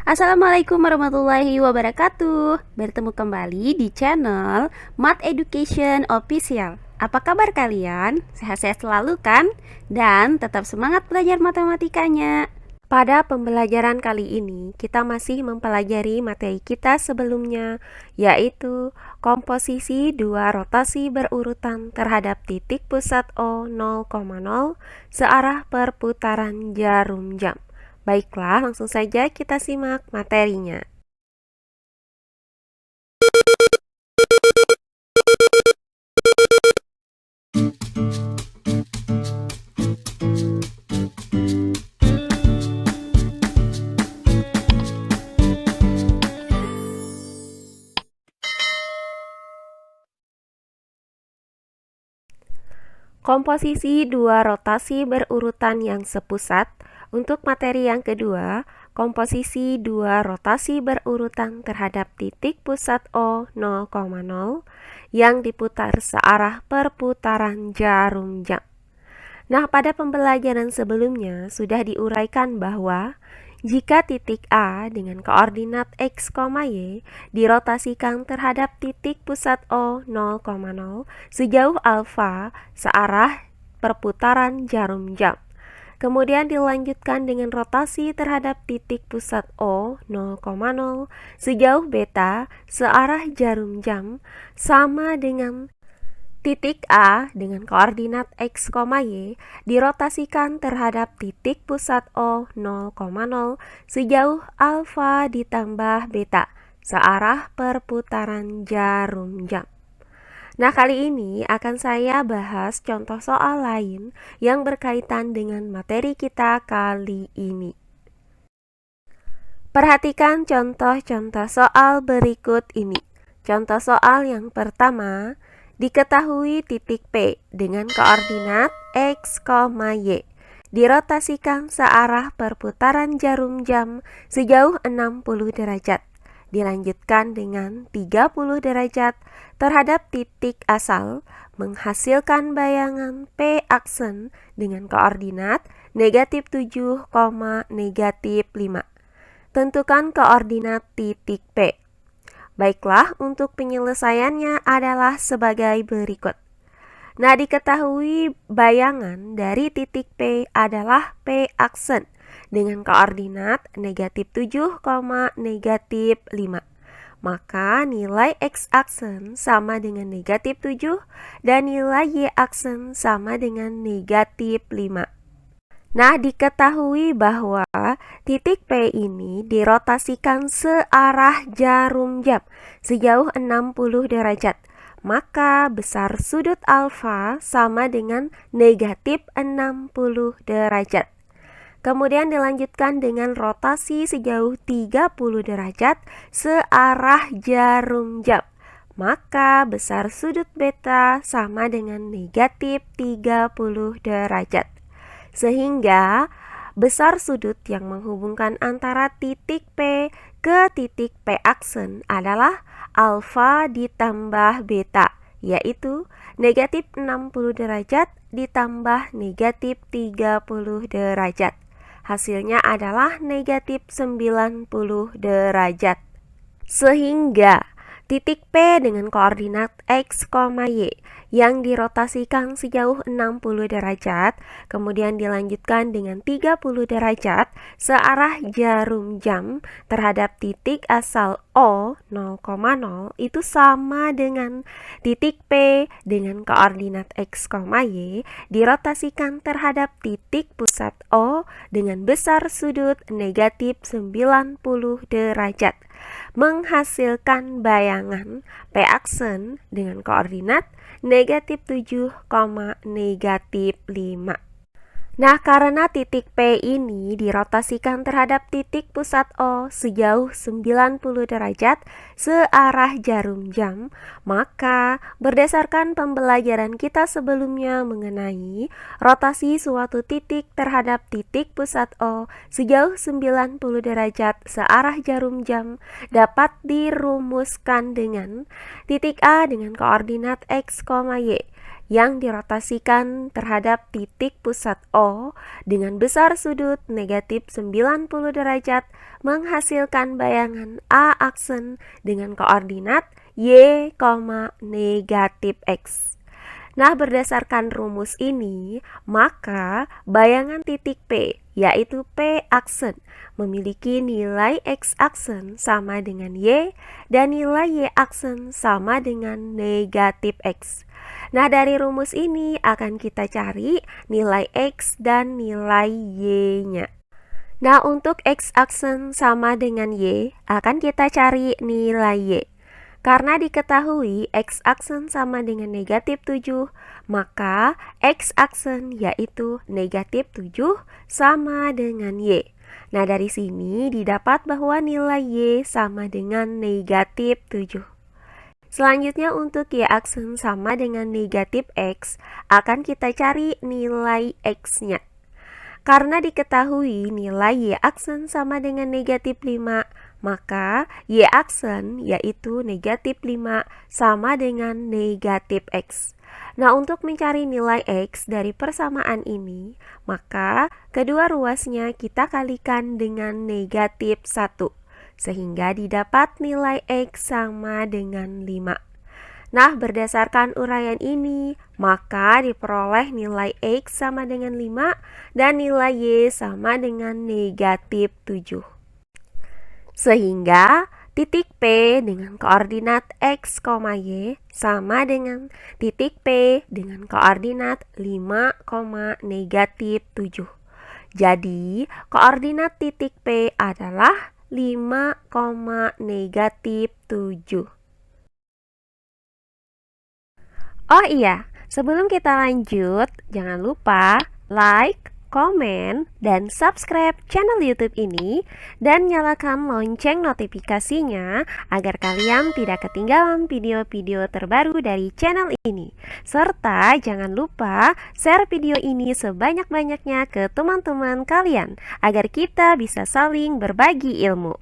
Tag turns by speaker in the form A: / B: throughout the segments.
A: Assalamualaikum warahmatullahi wabarakatuh. Bertemu kembali di channel Math Education Official. Apa kabar kalian? Sehat-sehat selalu kan? Dan tetap semangat belajar matematikanya. Pada pembelajaran kali ini, kita masih mempelajari materi kita sebelumnya, yaitu komposisi dua rotasi berurutan terhadap titik pusat O 0,0 searah perputaran jarum jam. Baiklah, langsung saja kita simak materinya. Komposisi dua rotasi berurutan yang sepusat. Untuk materi yang kedua, komposisi dua rotasi berurutan terhadap titik pusat O 0,0 yang diputar searah perputaran jarum jam. Nah, pada pembelajaran sebelumnya sudah diuraikan bahwa jika titik A dengan koordinat X, Y dirotasikan terhadap titik pusat O 0,0 sejauh alfa searah perputaran jarum jam. Kemudian dilanjutkan dengan rotasi terhadap titik pusat O 0,0 sejauh beta searah jarum jam sama dengan titik A dengan koordinat X, Y dirotasikan terhadap titik pusat O 0,0 sejauh alfa ditambah beta searah perputaran jarum jam. Nah, kali ini akan saya bahas contoh soal lain yang berkaitan dengan materi kita kali ini. Perhatikan contoh-contoh soal berikut ini. Contoh soal yang pertama, diketahui titik P dengan koordinat X, Y dirotasikan searah perputaran jarum jam sejauh 60 derajat. Dilanjutkan dengan 30 derajat terhadap titik asal, menghasilkan bayangan P aksen dengan koordinat negatif 7, negatif 5. Tentukan koordinat titik P. Baiklah, untuk penyelesaiannya adalah sebagai berikut. Nah, diketahui bayangan dari titik P adalah P aksen dengan koordinat negatif 7, negatif 5. Maka nilai X aksen sama dengan negatif 7 dan nilai Y aksen sama dengan negatif 5. Nah, diketahui bahwa titik P ini dirotasikan searah jarum jam sejauh 60 derajat. Maka besar sudut alfa sama dengan negatif 60 derajat. Kemudian dilanjutkan dengan rotasi sejauh 30 derajat searah jarum jam. Maka besar sudut beta sama dengan negatif 30 derajat. Sehingga besar sudut yang menghubungkan antara titik P ke titik P aksen adalah alfa ditambah beta, yaitu negatif 60 derajat ditambah negatif 30 derajat. Hasilnya adalah negatif 90 derajat. Sehingga titik P dengan koordinat X, Y yang dirotasikan sejauh 60 derajat, kemudian dilanjutkan dengan 30 derajat searah jarum jam terhadap titik asal O 0,0 itu sama dengan titik P dengan koordinat X, Y dirotasikan terhadap titik pusat O dengan besar sudut negatif 90 derajat, menghasilkan bayangan P aksen dengan koordinat negatif 7, negatif 5. Nah, karena titik P ini dirotasikan terhadap titik pusat O sejauh 90 derajat searah jarum jam, maka berdasarkan pembelajaran kita sebelumnya mengenai rotasi suatu titik terhadap titik pusat O sejauh 90 derajat searah jarum jam dapat dirumuskan dengan titik A dengan koordinat X, Y yang dirotasikan terhadap titik pusat O dengan besar sudut negatif 90 derajat menghasilkan bayangan A aksen dengan koordinat Y, negatif X. Nah, berdasarkan rumus ini, maka bayangan titik P, yaitu P aksen, memiliki nilai X aksen sama dengan Y dan nilai Y aksen sama dengan negatif X. Nah, dari rumus ini akan kita cari nilai X dan nilai Y-nya. Nah, untuk X aksen sama dengan Y, akan kita cari nilai Y. Karena diketahui X aksen sama dengan negatif 7, maka X aksen yaitu negatif 7 sama dengan Y. Nah, dari sini didapat bahwa nilai Y sama dengan negatif 7. Selanjutnya untuk Y aksen sama dengan negatif X, akan kita cari nilai X-nya. Karena diketahui nilai Y aksen sama dengan negatif 5, maka Y aksen yaitu negatif 5 sama dengan negatif X. Nah, untuk mencari nilai X dari persamaan ini, maka kedua ruasnya kita kalikan dengan negatif 1, sehingga didapat nilai X sama dengan 5. Nah, berdasarkan uraian ini, maka diperoleh nilai X sama dengan 5 dan nilai Y sama dengan negatif 7. Sehingga titik P dengan koordinat X, Y sama dengan titik P dengan koordinat 5, negatif 7. Jadi, koordinat titik P adalah 5, negatif 7. Oh iya, sebelum kita lanjut, jangan lupa like, komen, dan subscribe channel YouTube ini dan nyalakan lonceng notifikasinya agar kalian tidak ketinggalan video-video terbaru dari channel ini. Serta jangan lupa share video ini sebanyak-banyaknya ke teman-teman kalian agar kita bisa saling berbagi ilmu.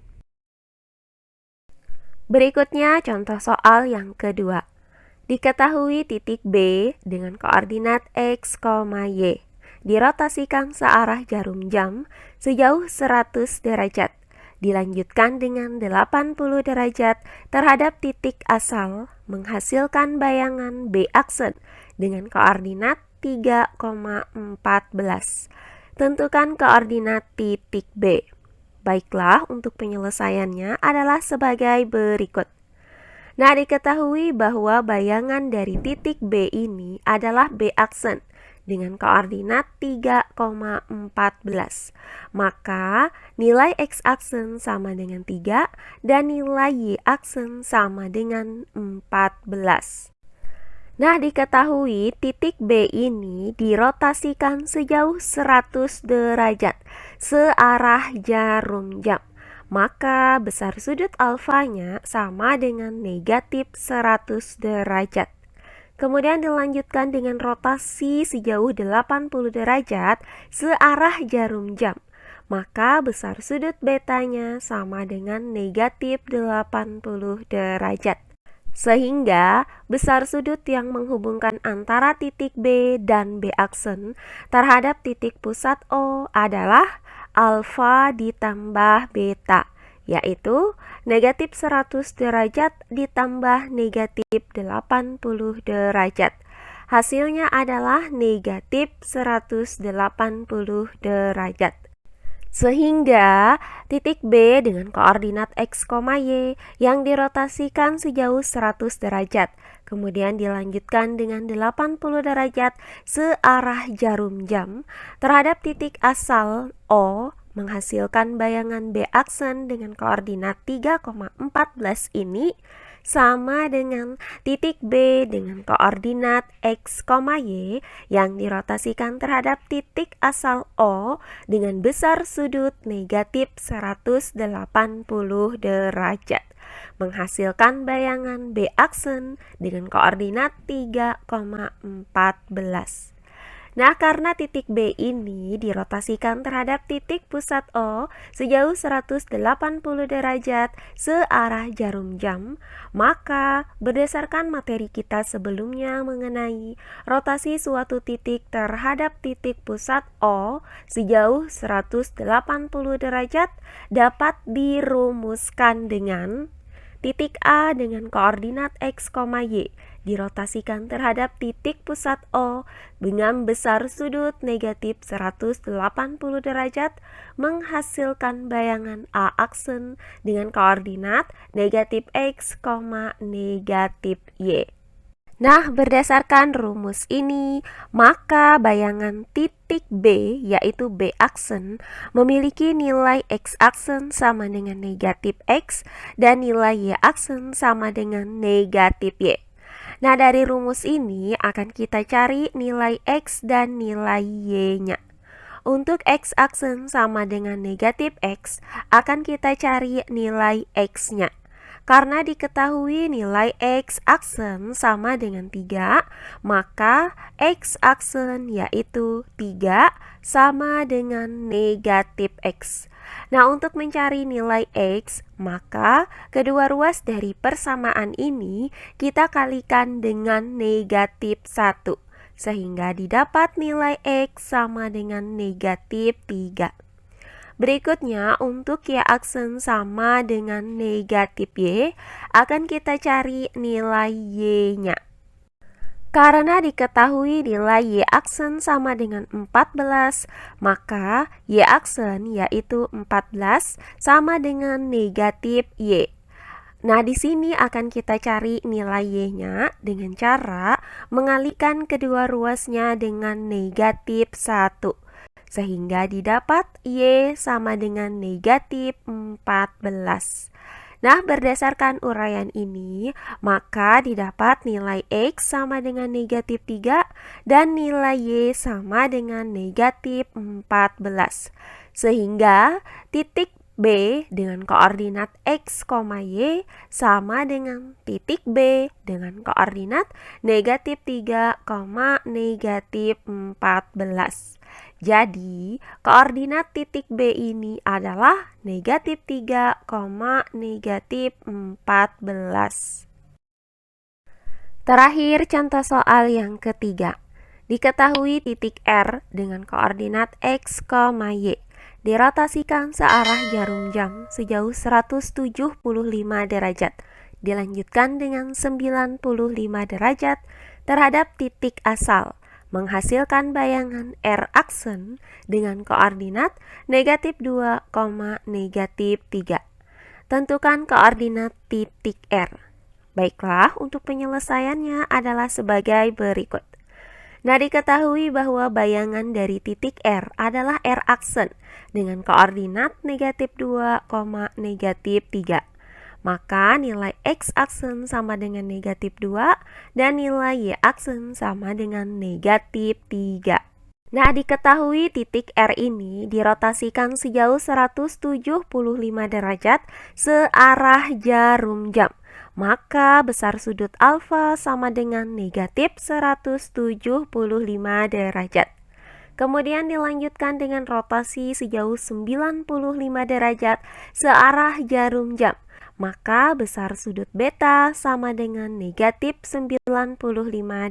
A: Berikutnya contoh soal yang kedua. Diketahui titik B dengan koordinat X, Y dirotasikan searah jarum jam sejauh 100 derajat, dilanjutkan dengan 80 derajat terhadap titik asal, menghasilkan bayangan B aksen dengan koordinat 3,14. Tentukan koordinat titik B. Baiklah, untuk penyelesaiannya adalah sebagai berikut. Nah, diketahui bahwa bayangan dari titik B ini adalah B aksen dengan koordinat 3,14. Maka nilai X aksen sama dengan 3 dan nilai Y aksen sama dengan 14. Nah, diketahui titik B ini dirotasikan sejauh 100 derajat searah jarum jam. Maka besar sudut alfanya sama dengan negatif 100 derajat. Kemudian dilanjutkan dengan rotasi sejauh 80 derajat searah jarum jam. Maka besar sudut betanya sama dengan negatif 80 derajat. Sehingga besar sudut yang menghubungkan antara titik B dan B aksen terhadap titik pusat O adalah alfa ditambah beta, yaitu negatif 100 derajat ditambah negatif 80 derajat. Hasilnya adalah negatif 180 derajat. Sehingga titik B dengan koordinat X, Y yang dirotasikan sejauh 100 derajat, kemudian dilanjutkan dengan 80 derajat searah jarum jam terhadap titik asal O, menghasilkan bayangan B aksen dengan koordinat 3,14 ini sama dengan titik B dengan koordinat X, Y yang dirotasikan terhadap titik asal O dengan besar sudut negatif 180 derajat, menghasilkan bayangan B aksen dengan koordinat 3,14. Nah, karena titik B ini dirotasikan terhadap titik pusat O sejauh 180 derajat searah jarum jam, maka berdasarkan materi kita sebelumnya mengenai rotasi suatu titik terhadap titik pusat O sejauh 180 derajat dapat dirumuskan dengan titik A dengan koordinat X, Y dirotasikan terhadap titik pusat O dengan besar sudut negatif 180 derajat menghasilkan bayangan A aksen dengan koordinat negatif X, negatif Y. Nah, berdasarkan rumus ini, maka bayangan titik B, yaitu B aksen, memiliki nilai X aksen sama dengan negatif X dan nilai Y aksen sama dengan negatif Y. Nah, dari rumus ini akan kita cari nilai X dan nilai Y-nya. Untuk X aksen sama dengan negatif X, akan kita cari nilai X-nya. Karena diketahui nilai X aksen sama dengan 3, maka X aksen yaitu 3 sama dengan negatif X. Nah, untuk mencari nilai X, maka kedua ruas dari persamaan ini kita kalikan dengan negatif 1, sehingga didapat nilai X sama dengan negatif 3. Berikutnya, untuk Y aksen sama dengan negatif Y, akan kita cari nilai Y-nya. Karena diketahui nilai Y aksen sama dengan 14, maka Y aksen yaitu 14 sama dengan negatif Y. Nah, di sini akan kita cari nilai Y-nya dengan cara mengalihkan kedua ruasnya dengan negatif 1. Sehingga didapat Y sama dengan negatif 14. Nah, berdasarkan uraian ini, maka didapat nilai X sama dengan negatif 3 dan nilai Y sama dengan negatif 14. Sehingga titik B dengan koordinat X, Y sama dengan titik B dengan koordinat negatif 3, negatif 14. Jadi, koordinat titik B ini adalah negatif 3, negatif 14. Terakhir, contoh soal yang ketiga. Diketahui titik R dengan koordinat X, Y dirotasikan searah jarum jam sejauh 175 derajat. Dilanjutkan dengan 95 derajat terhadap titik asal, menghasilkan bayangan R aksen dengan koordinat negatif 2, negatif 3. Tentukan koordinat titik R. Baiklah, untuk penyelesaiannya adalah sebagai berikut. Nah, diketahui bahwa bayangan dari titik R adalah R aksen dengan koordinat negatif 2, negatif 3. Maka nilai X aksen sama dengan negatif 2 dan nilai Y aksen sama dengan negatif 3. Nah, diketahui titik R ini dirotasikan sejauh 175 derajat searah jarum jam. Maka besar sudut alfa sama dengan negatif 175 derajat. Kemudian dilanjutkan dengan rotasi sejauh 95 derajat searah jarum jam. Maka besar sudut beta sama dengan negatif 95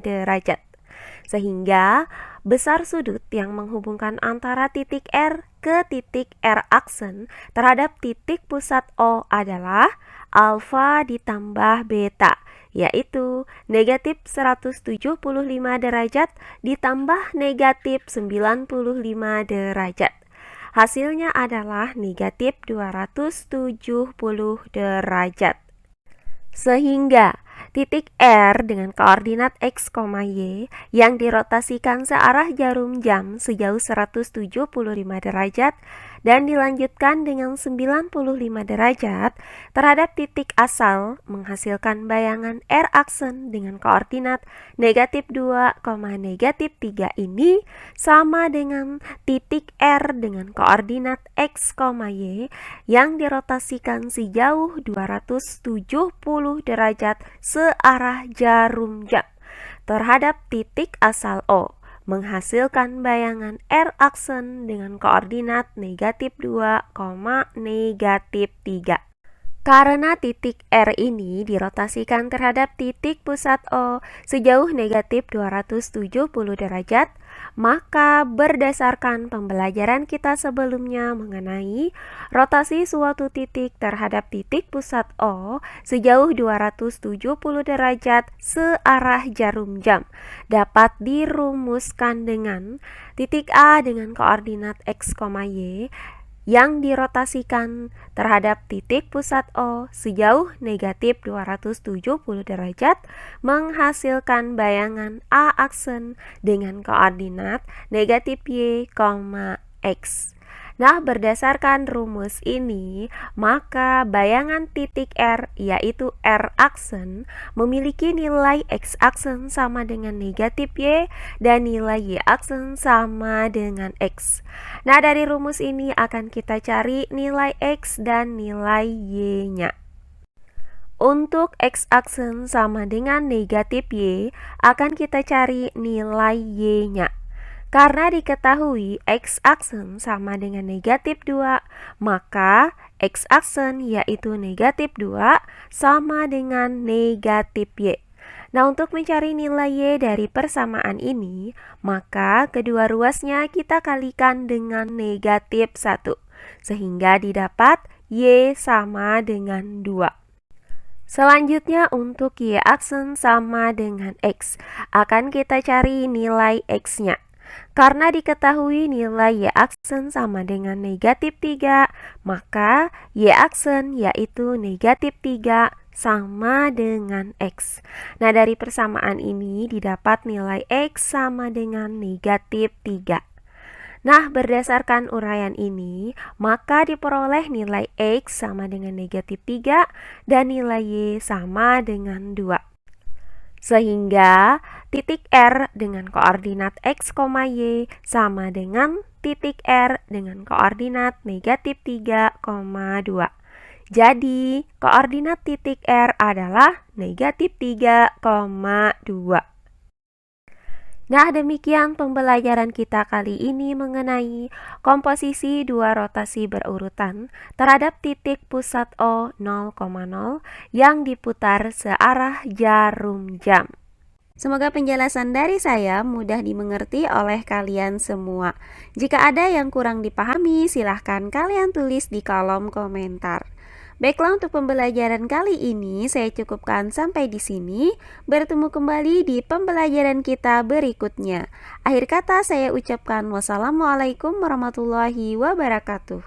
A: derajat. Sehingga besar sudut yang menghubungkan antara titik R ke titik R aksen terhadap titik pusat O adalah alfa ditambah beta, yaitu negatif 175 derajat ditambah negatif 95 derajat. Hasilnya adalah negatif 270 derajat. Sehingga titik R dengan koordinat X, Y yang dirotasikan searah jarum jam sejauh 175 derajat dan dilanjutkan dengan 95 derajat terhadap titik asal menghasilkan bayangan R aksen dengan koordinat negatif 2, negatif 3 ini sama dengan titik R dengan koordinat X, Y yang dirotasikan sejauh 270 derajat searah jarum jam terhadap titik asal O. menghasilkan bayangan R aksen dengan koordinat negatif 2, negatif 3. Karena titik R ini dirotasikan terhadap titik pusat O sejauh negatif 270 derajat, maka berdasarkan pembelajaran kita sebelumnya mengenai rotasi suatu titik terhadap titik pusat O sejauh 270 derajat searah jarum jam dapat dirumuskan dengan titik A dengan koordinat X, Y yang dirotasikan terhadap titik pusat O sejauh negatif 270 derajat menghasilkan bayangan A aksen dengan koordinat negatif Y, X. Nah, berdasarkan rumus ini, maka bayangan titik R, yaitu R aksen, memiliki nilai X aksen sama dengan negatif Y dan nilai Y aksen sama dengan X. Nah, dari rumus ini akan kita cari nilai X dan nilai Y-nya. Untuk X aksen sama dengan negatif Y, akan kita cari nilai Y-nya. Karena diketahui X aksen sama dengan negatif 2, maka X aksen yaitu negatif 2 sama dengan negatif Y. Nah, untuk mencari nilai Y dari persamaan ini, maka kedua ruasnya kita kalikan dengan negatif 1, sehingga didapat Y sama dengan 2. Selanjutnya untuk Y aksen sama dengan X, akan kita cari nilai X-nya. Karena diketahui nilai Y aksen sama dengan negatif 3, maka Y aksen yaitu negatif 3 sama dengan X. Nah, dari persamaan ini didapat nilai X sama dengan negatif 3. Nah, berdasarkan uraian ini, maka diperoleh nilai X sama dengan negatif 3 dan nilai Y sama dengan 2. Sehingga titik R dengan koordinat X, Y sama dengan titik R dengan koordinat negatif 3, 2. Jadi, koordinat titik R adalah negatif 3, 2. Nah, demikian pembelajaran kita kali ini mengenai komposisi dua rotasi berurutan terhadap titik pusat O 0,0 yang diputar searah jarum jam. Semoga penjelasan dari saya mudah dimengerti oleh kalian semua. Jika ada yang kurang dipahami, silahkan kalian tulis di kolom komentar. Baiklah, untuk pembelajaran kali ini saya cukupkan sampai di sini. Bertemu kembali di pembelajaran kita berikutnya. Akhir kata saya ucapkan wassalamualaikum warahmatullahi wabarakatuh.